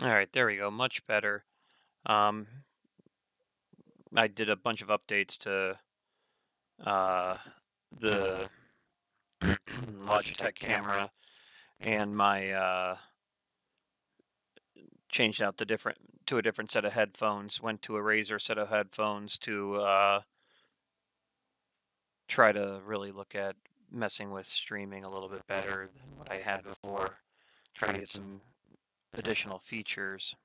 All right, there we go. Much better. Um, I did a bunch of updates to uh, the Logitech camera and my changed out to a different set of headphones. Went to a Razer set of headphones to try to really look at messing with streaming a little bit better than what I had before. Try to get some additional features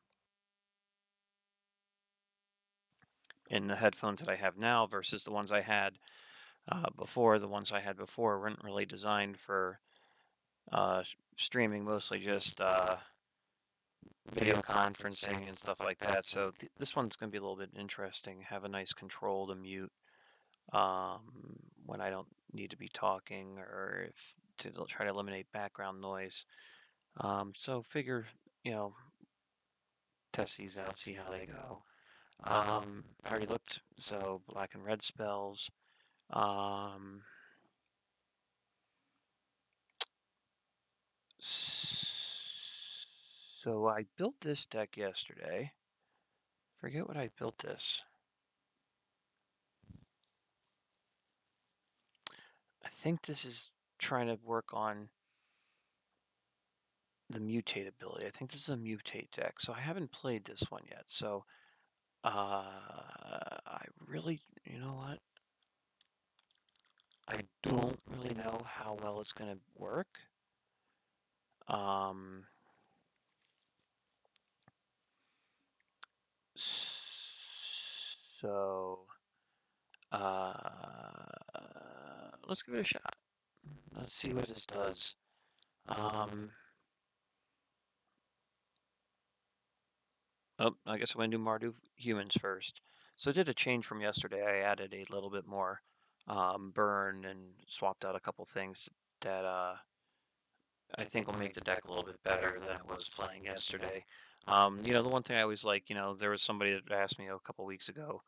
in the headphones that I have now versus the ones I had before. The ones I had before weren't really designed for streaming, mostly just video conferencing and stuff like that. So this one's going to be a little bit interesting. Have a nice control to mute when I don't need to be talking, or if to try to eliminate background noise. So figure, you know, test these out, see how they go. I already looked, so black and red spells. Um, so I built this deck yesterday. Forget what I built this. I think this is trying to work on the mutate ability. I think this is a mutate deck, so I haven't played this one yet. So I really, you know what? I don't really know how well it's going to work. Um, so uh, let's give it a shot. Let's see what this does. Oh, I guess I'm going to do Mardu humans first. So I did a change from yesterday. I added a little bit more burn and swapped out a couple things that I think will make the deck a little bit better than it was playing yesterday. The one thing I always like, there was somebody that asked me a couple weeks ago,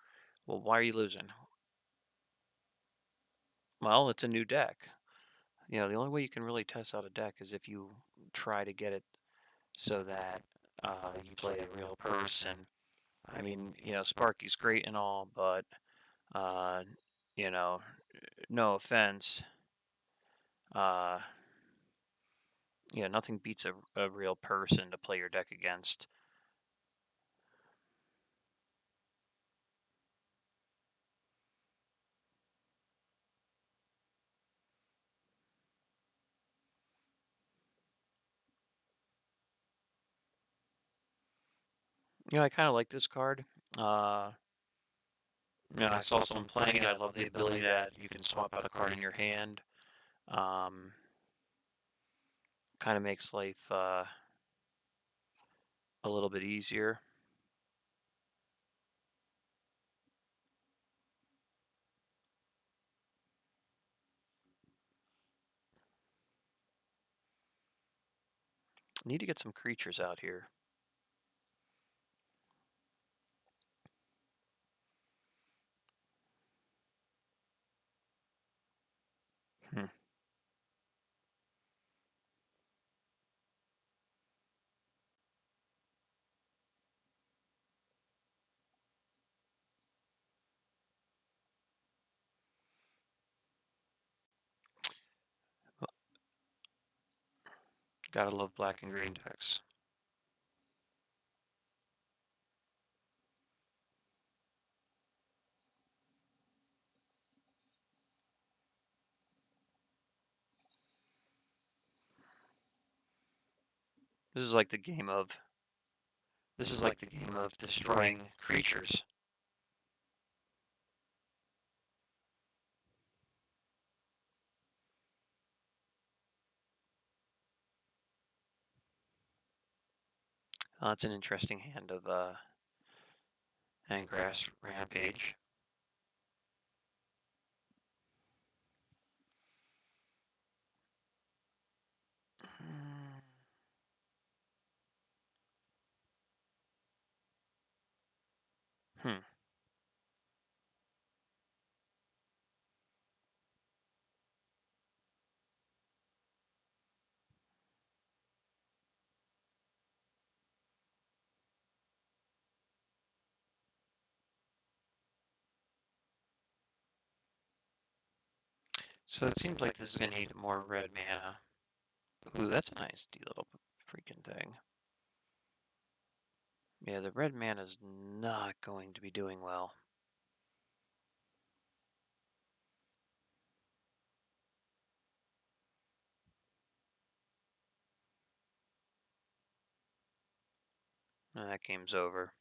well, why are you losing? Well, it's a new deck. The only way you can really test out a deck is if you try to get it so that you play a real person. I mean, Sparky's great and all, but uh, you know, no offense, uh, nothing beats a real person to play your deck against. I kind of like this card. Uh, I saw someone playing it. I love the ability that you can swap out a card in your hand. Um, kind of makes life a little bit easier. Need to get some creatures out here. Hmm. Gotta love black and green decks. This is like the game of. This is like the game of destroying creatures. It's an interesting hand of Angrass Rampage. Hmm. So it seems like this is going to need more red mana. Ooh, that's a nice little freaking thing. Yeah, the red mana is not going to be doing well. That game's over.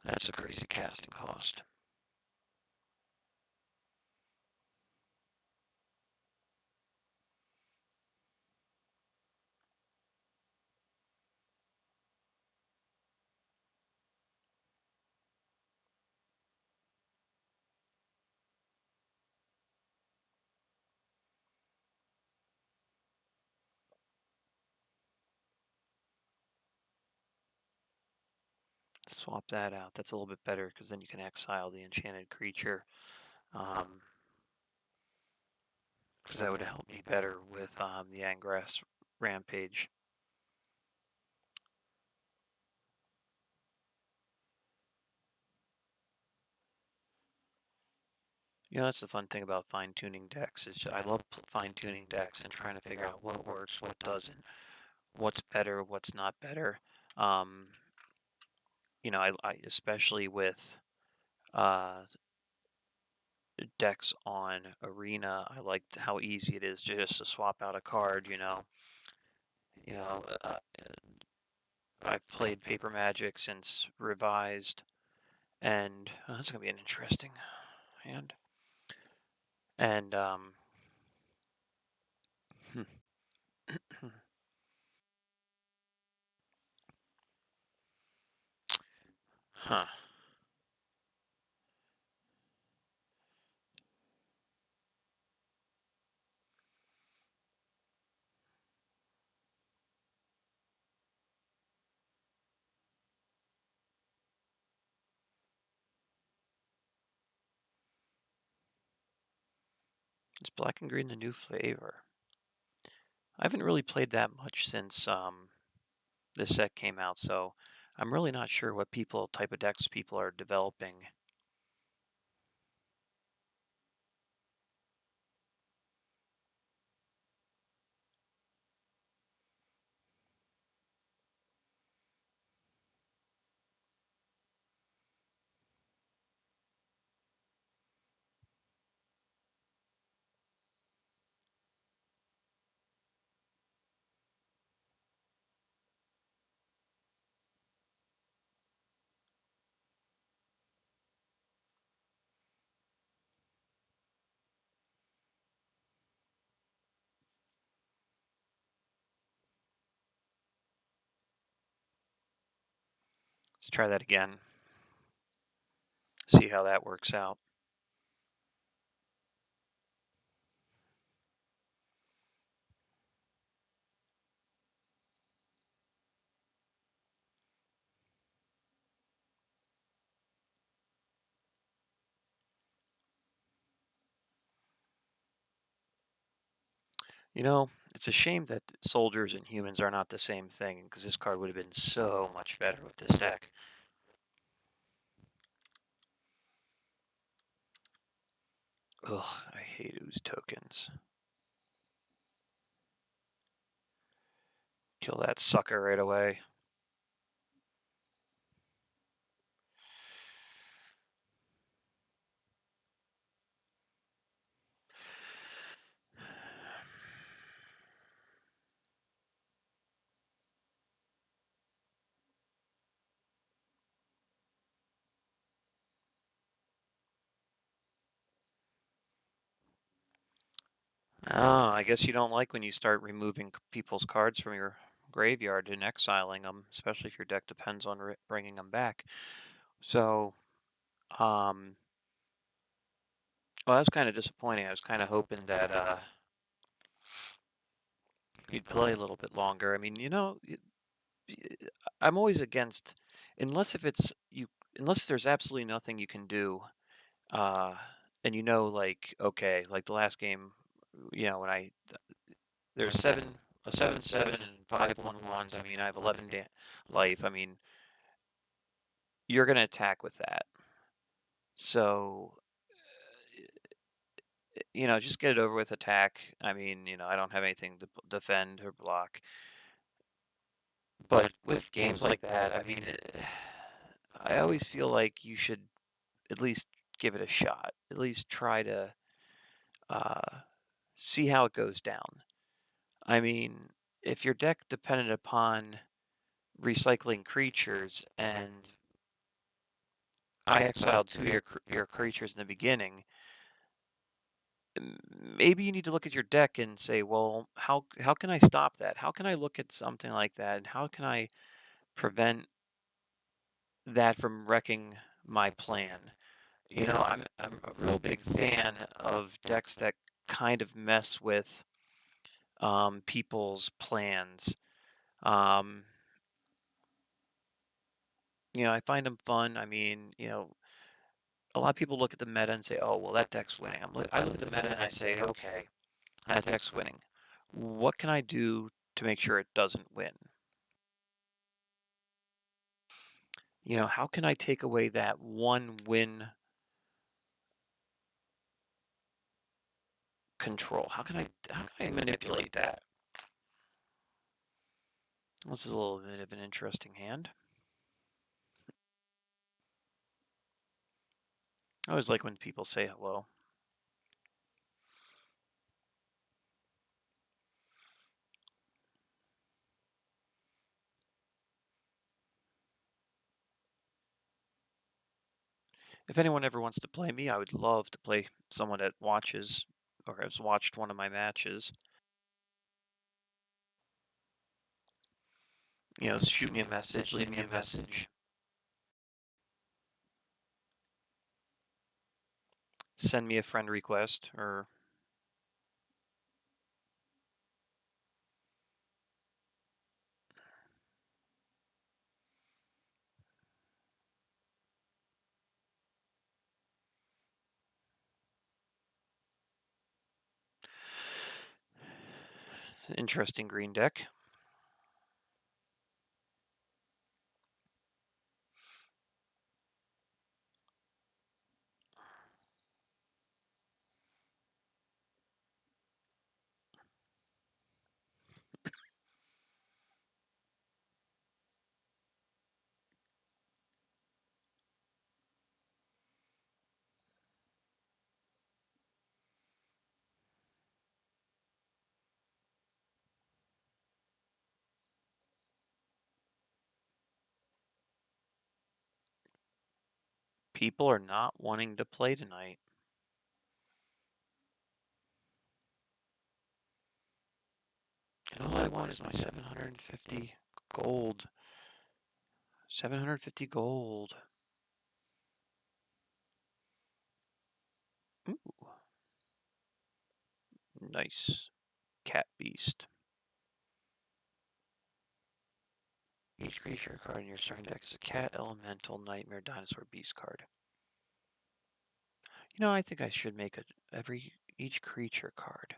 That's a crazy casting cost. Swap that out. That's a little bit better because then you can exile the enchanted creature. Because that would help me better with the Angrass Rampage. You know, that's the fun thing about fine-tuning decks is I love fine-tuning decks and trying to figure out what works, what doesn't, what's better, what's not better. Um, you know, I especially with uh, decks on Arena, I like how easy it is just to swap out a card. You know, I've played Paper Magic since Revised, and that's gonna be an interesting hand. And huh. Is Black and Green the new flavor? I haven't really played that much since this set came out, so I'm really not sure what type of decks people are developing. Let's try that again. See how that works out. You know, it's a shame that soldiers and humans are not the same thing, because this card would have been so much better with this deck. Ugh, I hate ooze tokens. Kill that sucker right away. Oh, I guess you don't like when you start removing people's cards from your graveyard and exiling them, especially if your deck depends on bringing them back. So, um, well, that's kind of disappointing. I was kind of hoping that you'd play a little bit longer. I mean, I'm always against, unless if it's you, unless there's absolutely nothing you can do, uh, and like, okay, like the last game, when there's a 7/7 and 5/1/1s. I mean, I have 11 life. I mean, you're gonna attack with that. So, just get it over with. Attack. I mean, I don't have anything to defend or block. But with games like that, I mean, I always feel like you should at least give it a shot. At least try to uh, see how it goes down. I mean, if your deck depended upon recycling creatures and I exiled two of your creatures in the beginning, maybe you need to look at your deck and say, well, how can I stop that? How can I look at something like that, and how can I prevent that from wrecking my plan? I'm a real big fan of decks that kind of mess with people's plans. Um, I find them fun. I mean, a lot of people look at the meta and say, "Oh, well, that deck's winning." I look at the meta and I say, "Okay, that deck's winning. What can I do to make sure it doesn't win? How can I take away that one win control? How can I manipulate that?" This is a little bit of an interesting hand. I always like when people say hello. If anyone ever wants to play me, I would love to play someone that watches or has watched one of my matches. Shoot me a message, leave me a message, send me a friend request, or interesting green deck. People are not wanting to play tonight. And all I want is my 750 gold. 750 gold. Ooh, nice. Cat Beast. Each creature card in your starting deck is a cat, elemental, nightmare, dinosaur, beast card. I think I should make each creature card.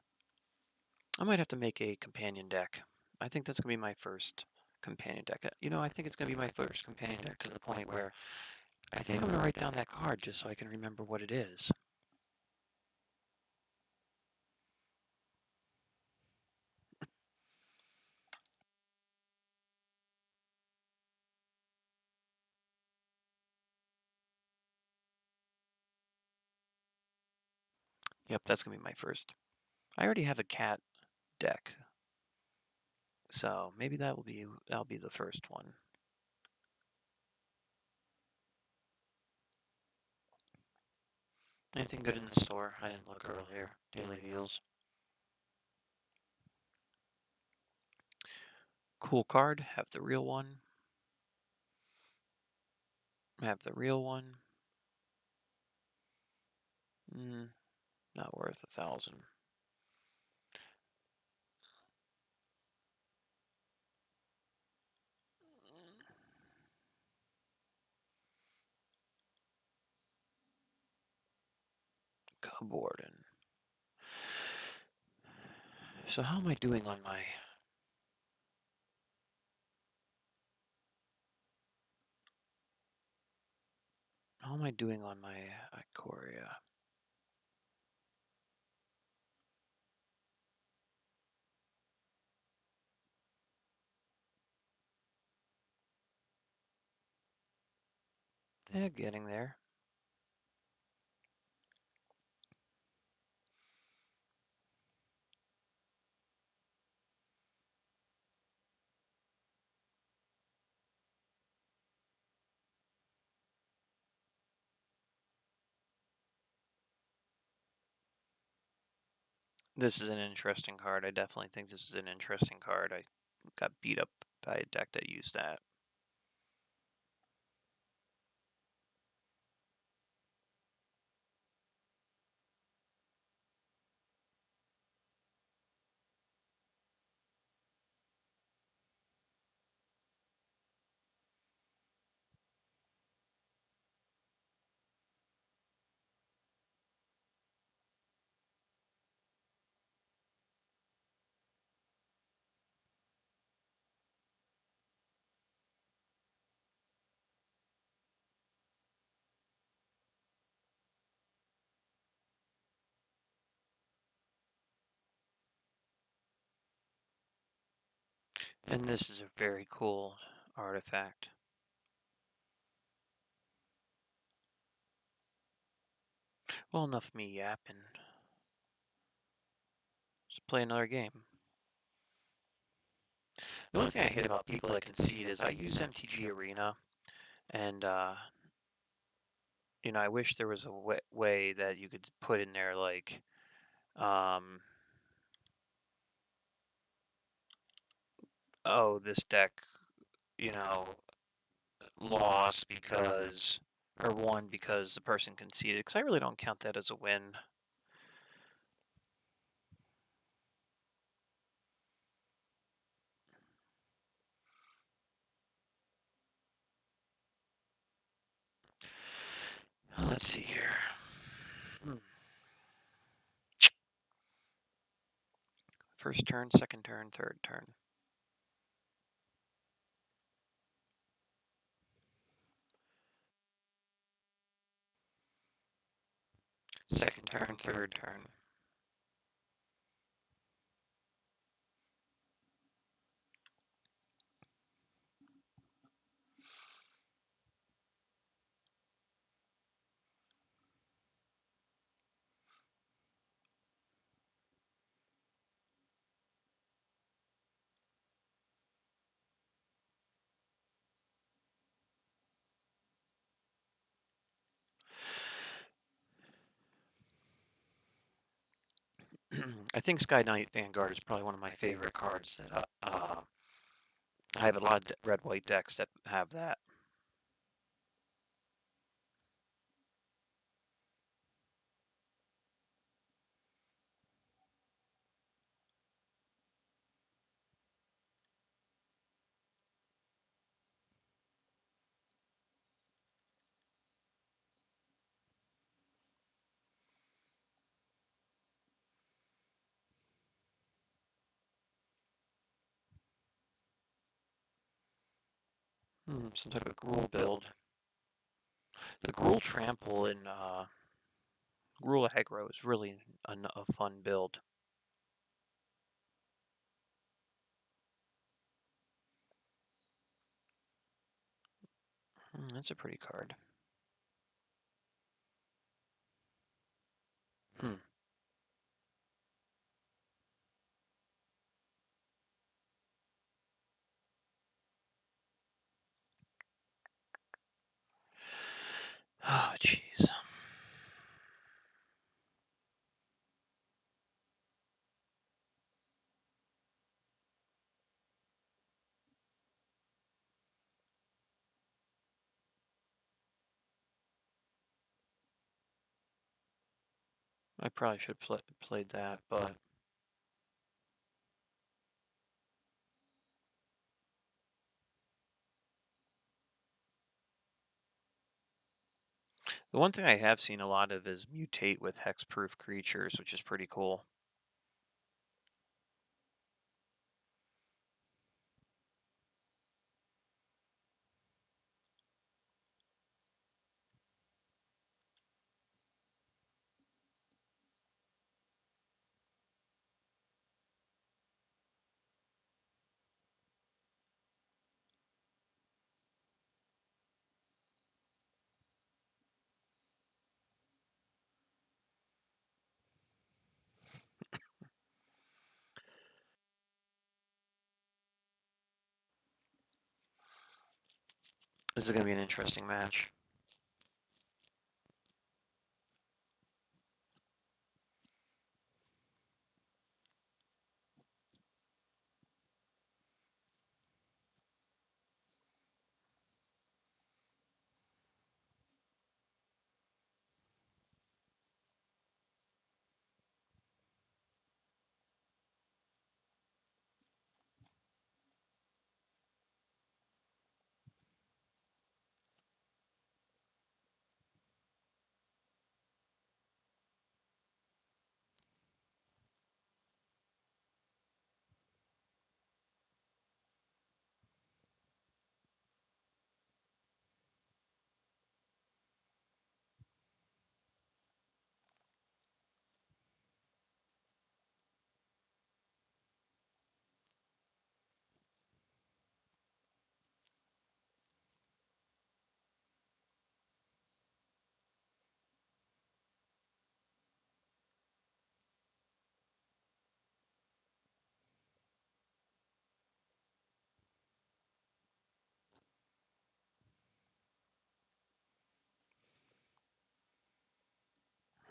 I might have to make a companion deck. I think that's gonna be my first companion deck. I think it's gonna be my first companion deck to the point where I think I'm gonna write down that card just so I can remember what it is. Yep, that's gonna be my first. I already have a cat deck, so maybe that'll be the first one. Anything good in the store? I didn't look earlier. Daily deals. Cool card. Have the real one. Have the real one. Not worth 1,000. Cupboard and so how am I doing on my? How am I doing on my Ikoria? Yeah, getting there. This is an interesting card. I definitely think this is an interesting card. I got beat up by a deck that used that. And this is a very cool artifact. Well, enough of me yapping. Let's play another game. The only thing I hate about people that concede is I use MTG Arena, and I wish there was a way that you could put in there like, oh, this deck, you know, lost because or won because the person conceded. Because I really don't count that as a win. Let's see here. First turn, second turn, third turn. Second turn, third turn. I think Sky Knight Vanguard is probably one of my favorite cards. That I have a lot of red-white decks that have that. Some type of Gruul build. The Gruul Trample in Gruul Aggro is really a fun build. That's a pretty card. Oh, jeez. I probably should played that, but the one thing I have seen a lot of is mutate with hexproof creatures, which is pretty cool. This is going to be an interesting match.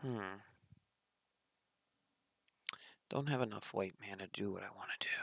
Hmm. Don't have enough white mana to do what I want to do.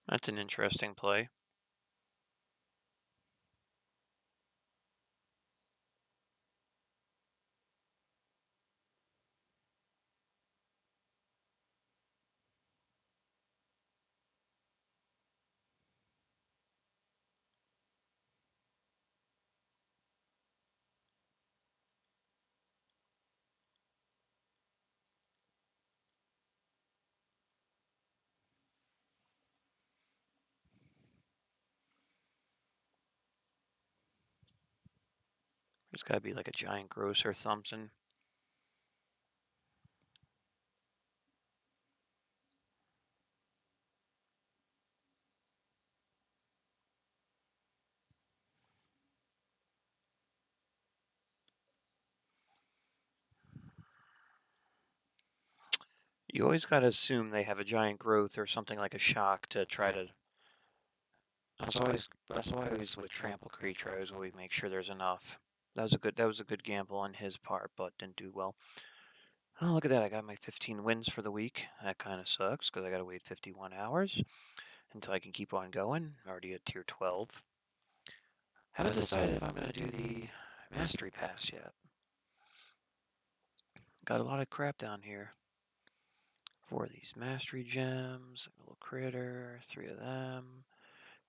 That's an interesting play. There's got to be like a giant gross or something. You always got to assume they have a giant growth or something like a shock to try to. That's why I always with trample creature. I always make sure there's enough. That was a good gamble on his part, but didn't do well. Oh, look at that! I got my 15 wins for the week. That kind of sucks because I got to wait 51 hours until I can keep on going. Already at tier 12. Haven't decided if I'm gonna do the mastery pass yet. Got a lot of crap down here. 4 of these mastery gems, a little critter, 3 of them.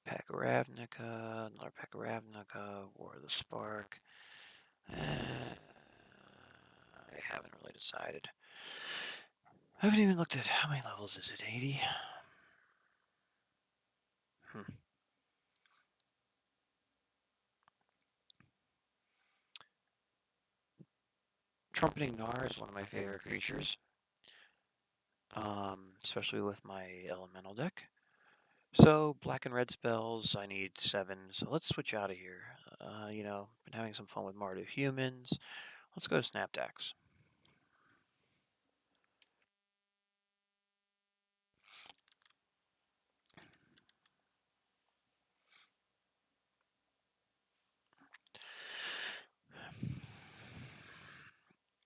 Pack of Ravnica, another Pack of Ravnica, War of the Spark. I haven't really decided. I haven't even looked at how many levels is it, 80? Hmm. Trumpeting Gnar is one of my favorite creatures, especially with my elemental deck. So black and red spells, I need 7. So let's switch out of here. Been having some fun with Mardu humans. Let's go to Snapdax.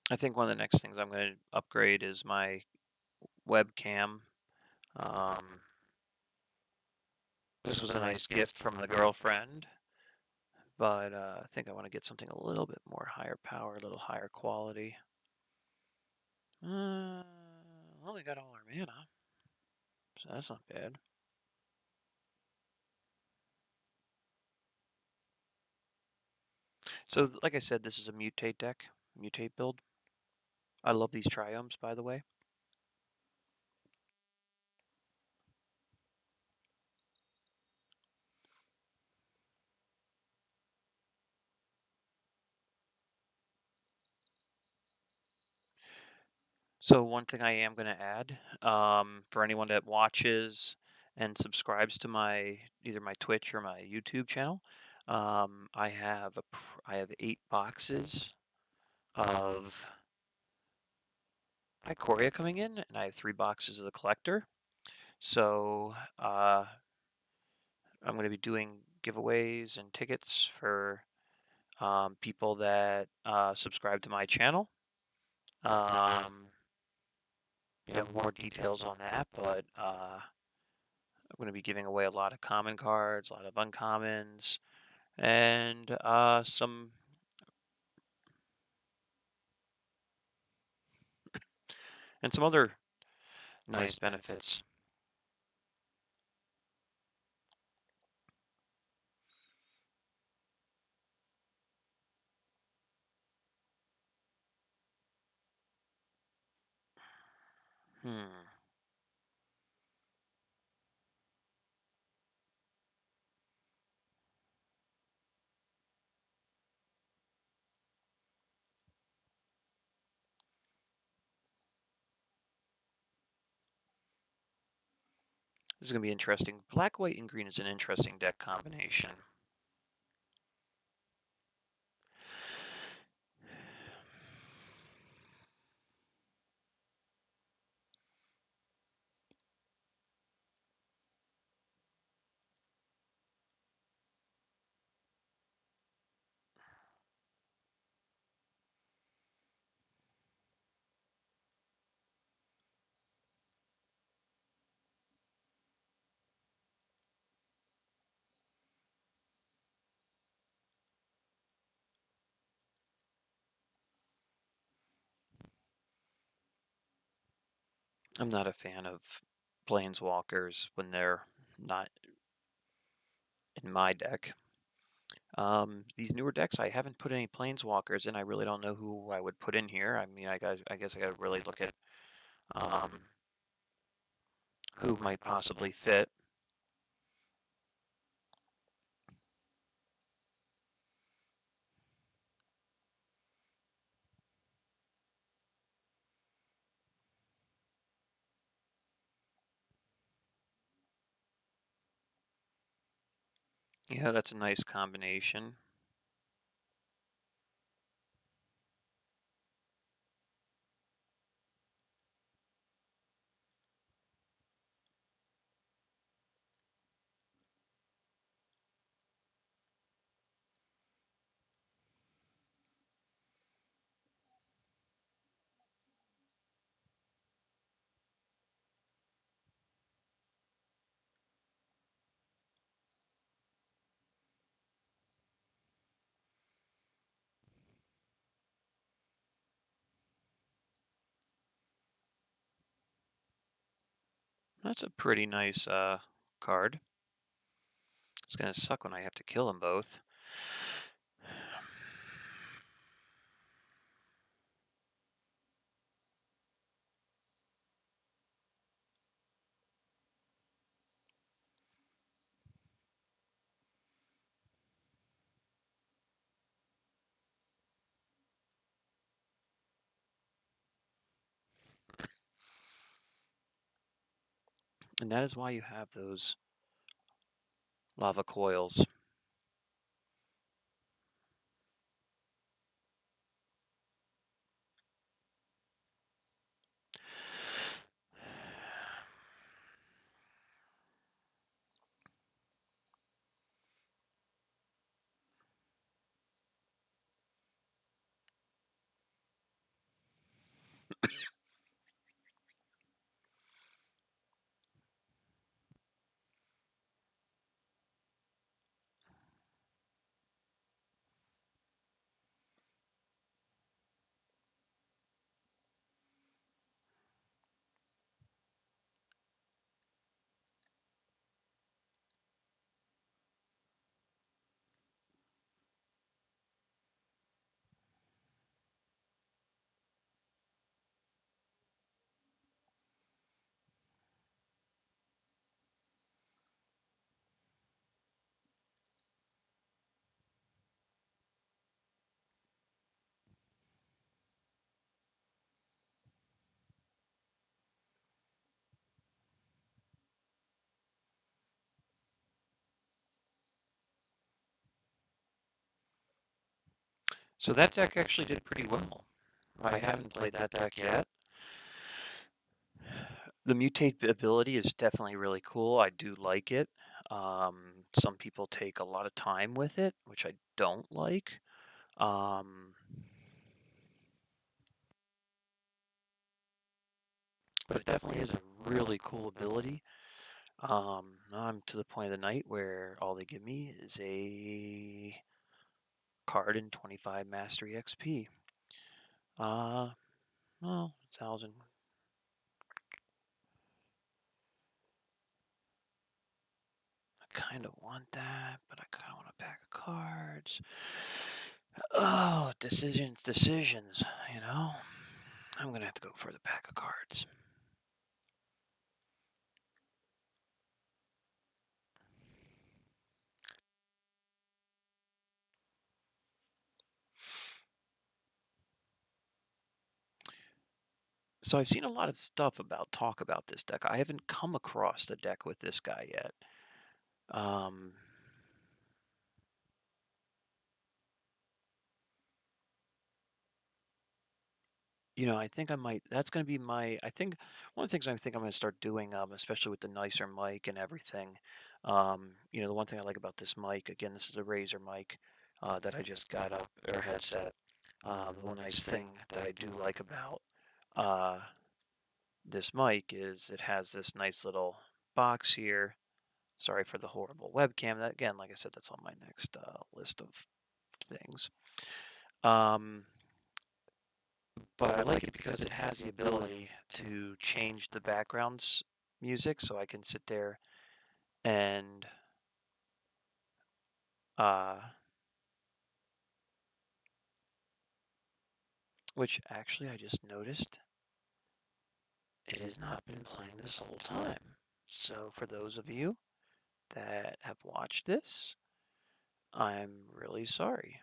I think one of the next things I'm going to upgrade is my webcam. This was a nice gift from the girlfriend, but I think I want to get something a little bit more higher power, a little higher quality. Well, we got all our mana, so that's not bad. So, like I said, this is a mutate deck, mutate build. I love these triomes, by the way. So one thing I am going to add, for anyone that watches and subscribes to either my Twitch or my YouTube channel, I have 8 boxes of Ikoria coming in, and I have 3 boxes of the collector. So I'm going to be doing giveaways and tickets for people that subscribe to my channel. More details on that, but I'm going to be giving away a lot of common cards, a lot of uncommons, and some other nice benefits. Hmm. This is going to be interesting. Black, white, and green is an interesting deck combination. I'm not a fan of planeswalkers when they're not in my deck. These newer decks, I haven't put any planeswalkers in. I really don't know who I would put in here. I mean, I guess I got to really look at um, who might possibly fit. Yeah, that's a nice combination. That's a pretty nice card. It's going to suck when I have to kill them both. And that is why you have those lava coils. So that deck actually did pretty well. I haven't played that deck yet. The mutate ability is definitely really cool. I do like it. Some people take a lot of time with it, which I don't like. But it definitely is a really cool ability. I'm to the point of the night where all they give me is a card and 25 Mastery XP. Well, 1,000. I kind of want that, but I kind of want a pack of cards. Oh, decisions, you know? I'm going to have to go for the pack of cards. So I've seen a lot of talk about this deck. I haven't come across a deck with this guy yet. I think I might. That's going to be my. I think one of the things I think I'm going to start doing, especially with the nicer mic and everything. The one thing I like about this mic, again, this is a Razer mic that I just got up or headset. The one nice thing that I do like about uh, this mic is it has this nice little box here. Sorry for the horrible webcam. That again, like I said, that's on my next list of things. But I like it because it has the ability to change the background's music, so I can sit there and uh, which actually I just noticed it has not been playing this whole time. So for those of you that have watched this, I'm really sorry.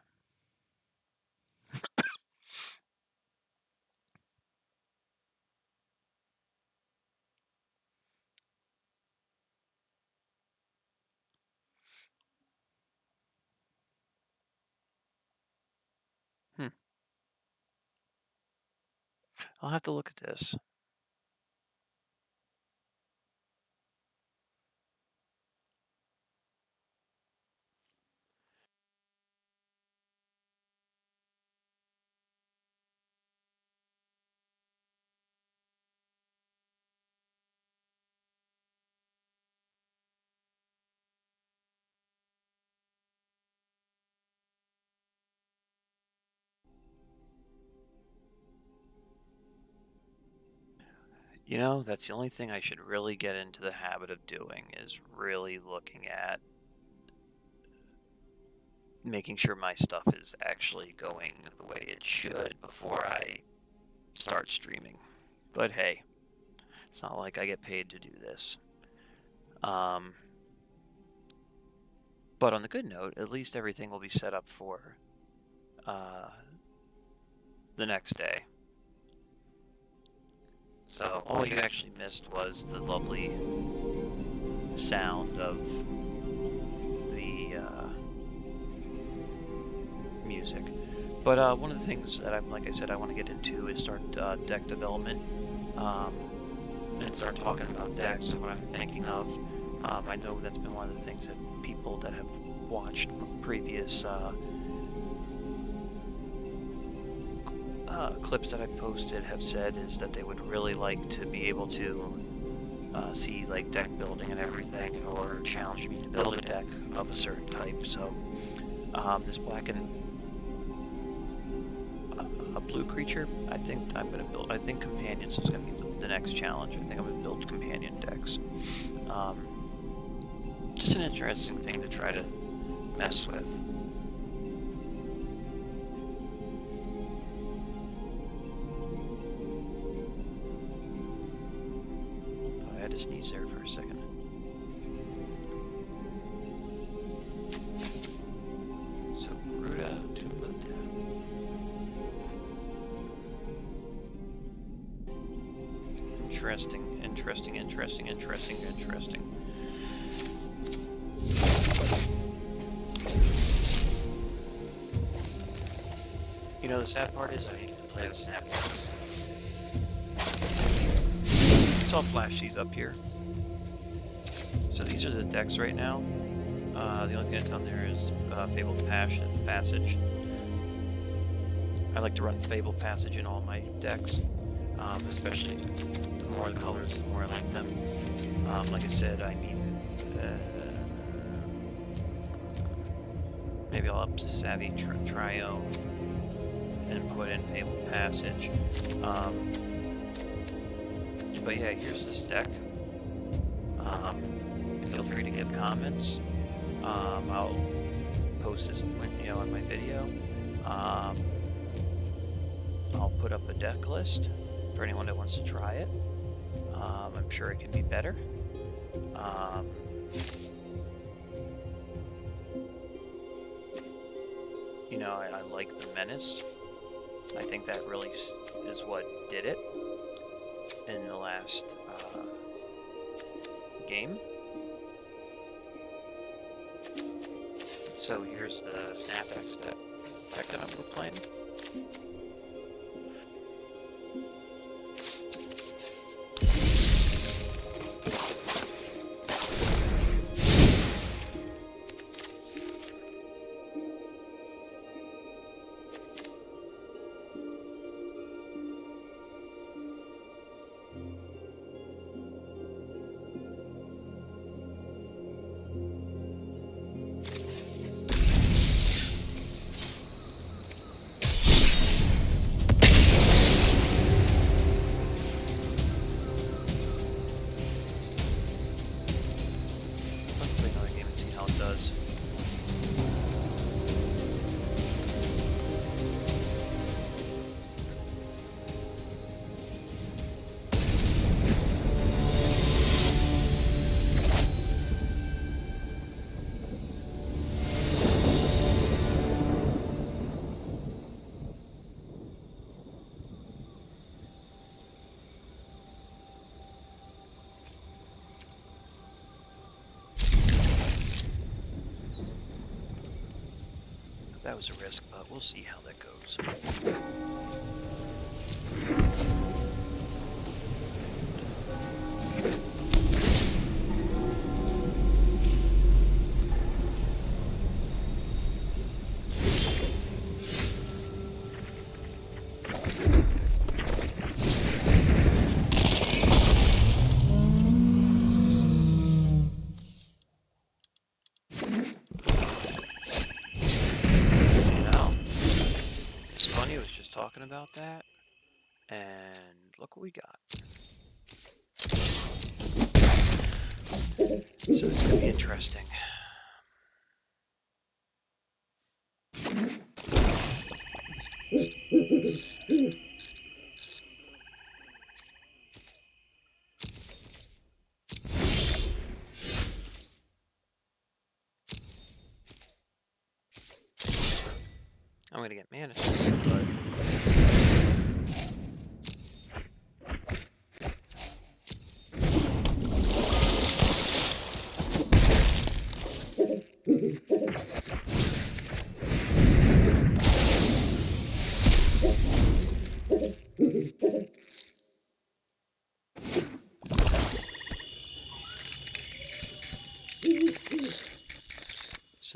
Hmm. I'll have to look at this. That's the only thing I should really get into the habit of doing is really looking at making sure my stuff is actually going the way it should before I start streaming. But hey, it's not like I get paid to do this. Um, but on the good note, at least everything will be set up for uh, the next day. So all you actually missed was the lovely sound of the music. But one of the things that like I said, I want to get into is start deck development and start talking about decks and what I'm thinking of. I know that's been one of the things that people that have watched previous clips that I've posted have said is that they would really like to be able to see like deck building and everything, or challenge me to build a deck of a certain type. So this black and a blue creature, I think I'm going to build. I think companions is going to be the next challenge. I think I'm going to build companion decks. Just an interesting thing to try to mess with. Thought I had to sneeze there for a second. So Mardu Mutate. Interesting. You know, the sad part is I need to play the snap decks. So I'll flash these up here. So these are the decks right now. The only thing that's on there is Fabled Passage. I like to run Fabled Passage in all my decks, especially the more the colors, the more I like them. Like I said, I mean, maybe I'll up to Savvy Triome and put in Fabled Passage. But yeah, here's this deck. Feel free to give comments. I'll post this, on my video. I'll put up a deck list for anyone that wants to try it. I'm sure it can be better. I like the Menace. I think that really is what did it in the last game. So here's the Snapex deck that I'm playing. That was a risk, but we'll see how that goes. Talking about that, and look what we got. So it's gonna be interesting. I'm gonna get mana, but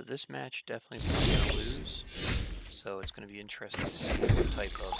this match definitely probably gonna lose. So it's gonna be interesting to see what type of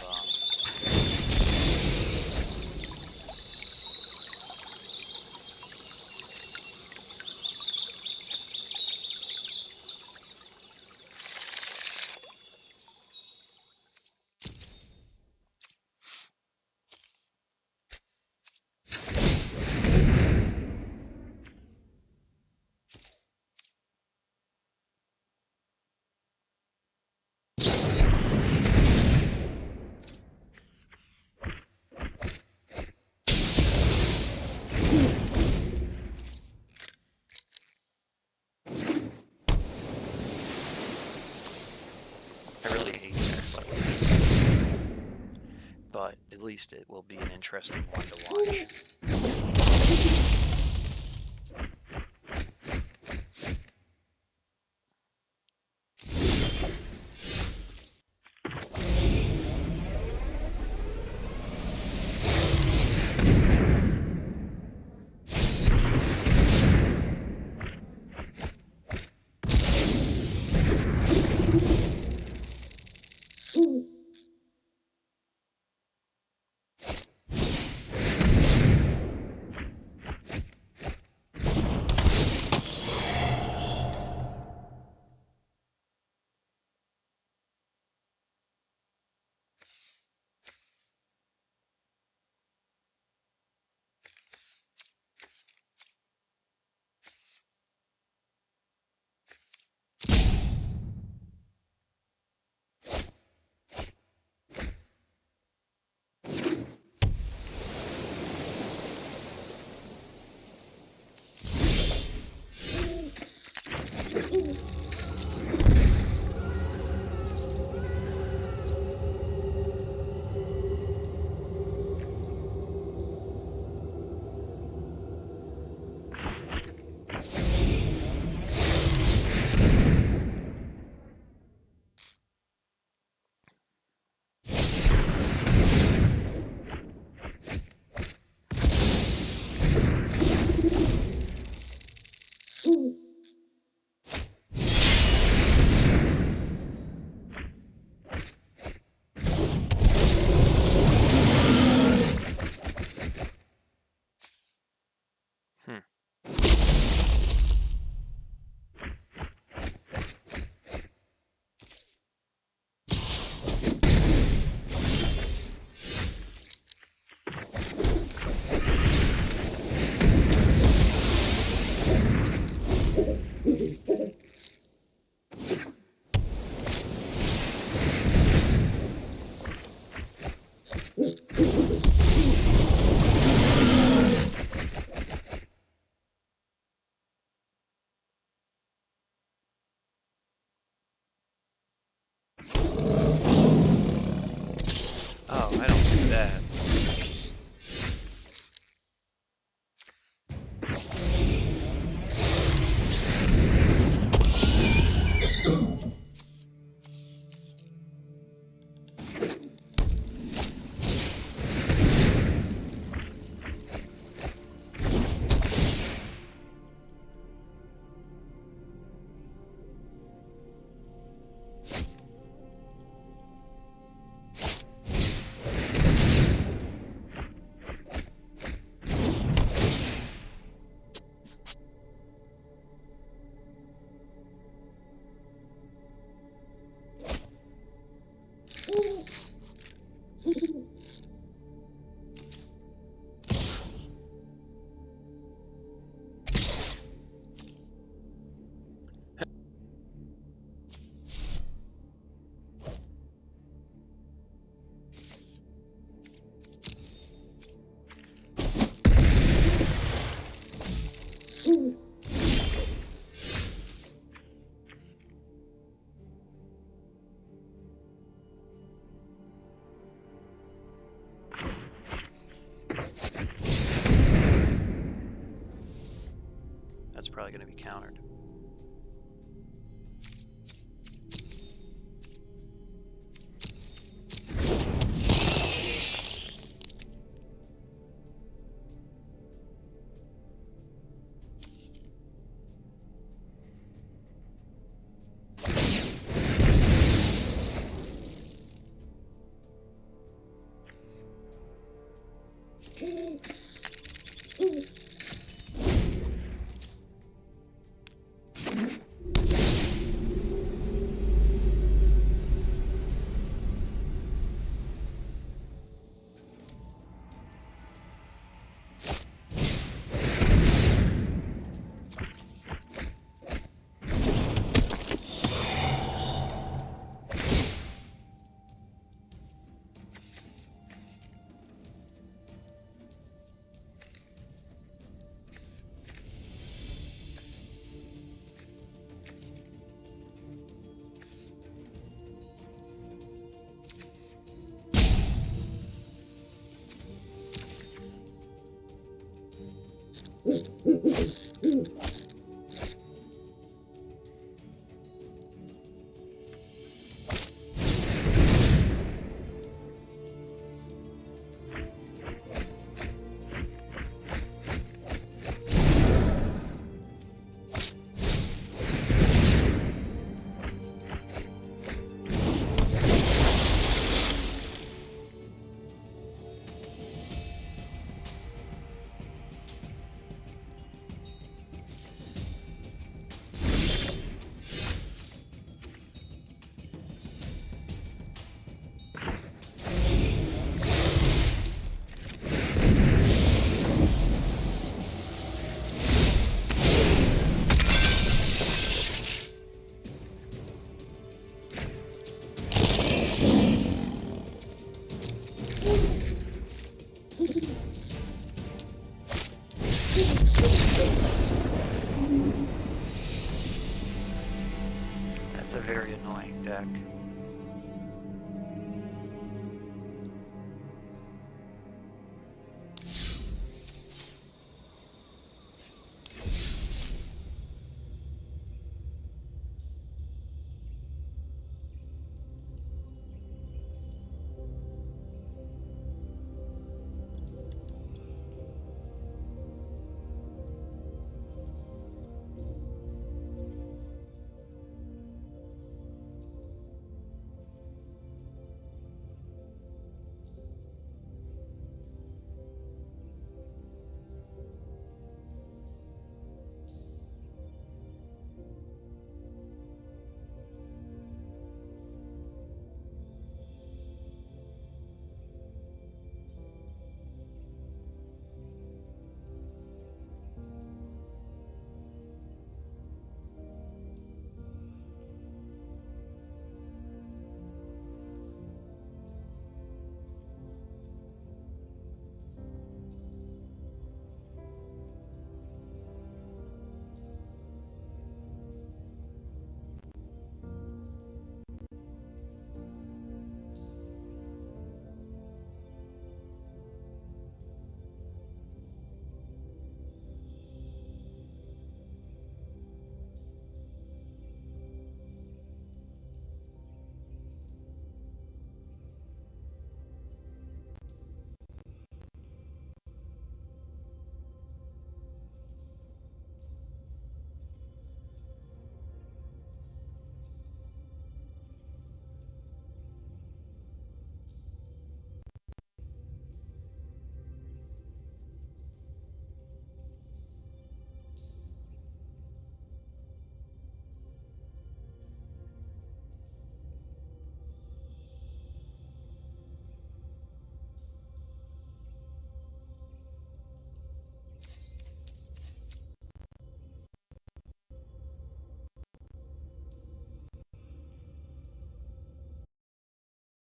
I really hate decks like this, but at least it will be an interesting one to watch. Hmm. Oh, I don't do that. That's probably going to be countered. That's a very annoying deck.